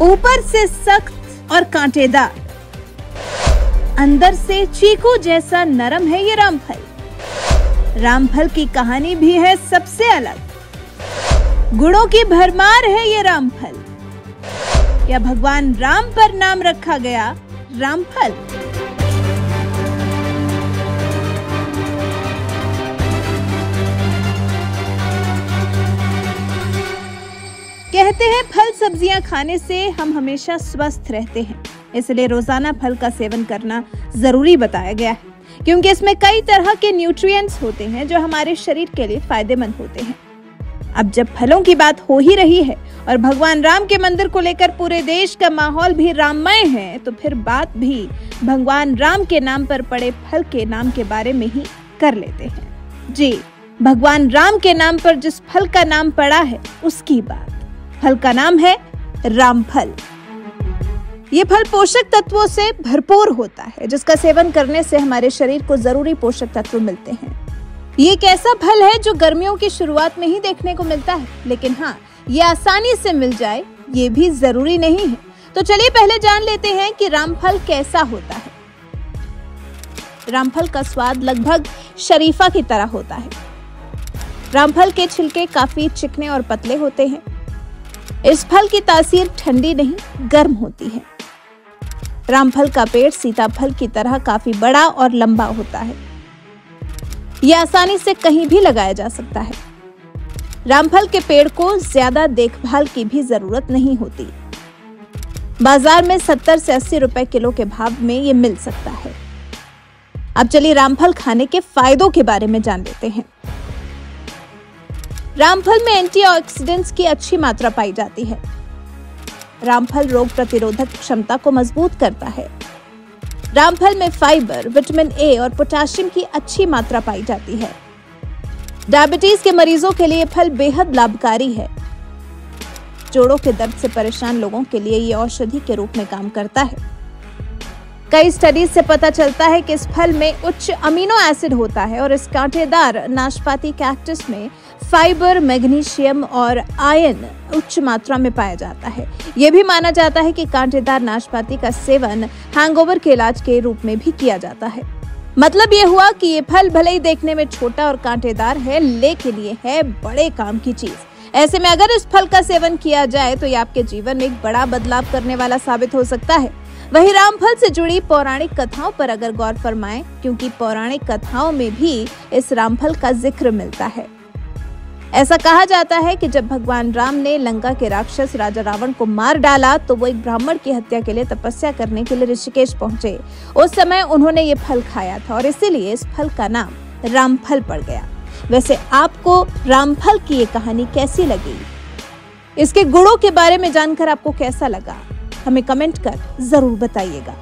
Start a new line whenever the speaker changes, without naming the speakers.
ऊपर से सख्त और कांटेदार, अंदर से चीकू जैसा नरम है ये रामफल। रामफल की कहानी भी है सबसे अलग। गुणों की भरमार है ये रामफल। क्या भगवान राम पर नाम रखा गया रामफल? कहते हैं फल सब्जियां खाने से हम हमेशा स्वस्थ रहते हैं, इसलिए रोजाना फल का सेवन करना जरूरी बताया गया है, क्योंकि इसमें कई तरह के न्यूट्रिएंट्स होते हैं जो हमारे शरीर के लिए फायदेमंद होते हैं। अब जब फलों की बात हो ही रही है और भगवान राम के मंदिर को लेकर पूरे देश का माहौल भी राममय है, तो फिर बात भी भगवान राम के नाम पर पड़े फल के नाम के बारे में ही कर लेते हैं। जी, भगवान राम के नाम पर जिस फल का नाम पड़ा है उसकी बात। फल का नाम है रामफल। ये फल पोषक तत्वों से भरपूर होता है, जिसका सेवन करने से हमारे शरीर को जरूरी पोषक तत्व मिलते हैं। ये एक ऐसा फल है जो गर्मियों की शुरुआत में ही देखने को मिलता है, लेकिन हाँ, ये आसानी से मिल जाए ये भी जरूरी नहीं है। तो चलिए पहले जान लेते हैं कि रामफल कैसा होता है। रामफल का स्वाद लगभग शरीफा की तरह होता है। रामफल के छिलके काफी चिकने और पतले होते हैं। इस फल की तासीर ठंडी नहीं, गर्म होती है। रामफल का पेड़ सीताफल की तरह काफी बड़ा और लंबा होता है। यह आसानी से कहीं भी लगाया जा सकता है। रामफल के पेड़ को ज्यादा देखभाल की भी जरूरत नहीं होती। बाजार में 70 से 80 रुपए किलो के भाव में ये मिल सकता है। अब चलिए रामफल खाने के फायदों के बारे में जान लेते हैं। रामफल में एंटीऑक्सीडेंट्स की अच्छी मात्रा पाई जाती है। रामफल रोग प्रतिरोधक क्षमता को मजबूत करता है। रामफल में फाइबर, विटामिन ए और पोटेशियम की अच्छी मात्रा पाई जाती है। डायबिटीज के मरीजों के लिए फल बेहद लाभकारी है। जोड़ों के दर्द से परेशान लोगों के लिए ये औषधि के रूप में काम करता है। कई स्टडीज से पता चलता है कि इस फल में उच्च अमीनो एसिड होता है और इस कांटेदार नाशपाती कैक्टस में फाइबर, मैग्नीशियम और आयरन उच्च मात्रा में पाया जाता है। यह भी माना जाता है कि कांटेदार नाशपाती का सेवन हैंगओवर के इलाज के रूप में भी किया जाता है। मतलब ये हुआ कि ये फल भले ही देखने में छोटा और कांटेदार है, लेकिन ये है बड़े काम की चीज। ऐसे में अगर इस फल का सेवन किया जाए तो ये आपके जीवन में एक बड़ा बदलाव करने वाला साबित हो सकता है। वहीं रामफल से जुड़ी पौराणिक कथाओं पर अगर गौर फरमाएं, क्योंकि पौराणिक कथाओं में भी इस रामफल का जिक्र मिलता है। ऐसा कहा जाता है कि जब भगवान राम ने लंका के राक्षस राजा रावण को मार डाला तो वो एक ब्राह्मण की हत्या के लिए तपस्या करने के लिए ऋषिकेश पहुंचे। उस समय उन्होंने ये फल खाया था और इसीलिए इस फल का नाम रामफल पड़ गया। वैसे आपको रामफल की ये कहानी कैसी लगी? इसके गुणों के बारे में जानकर आपको कैसा लगा? हमें कमेंट कर जरूर बताइएगा।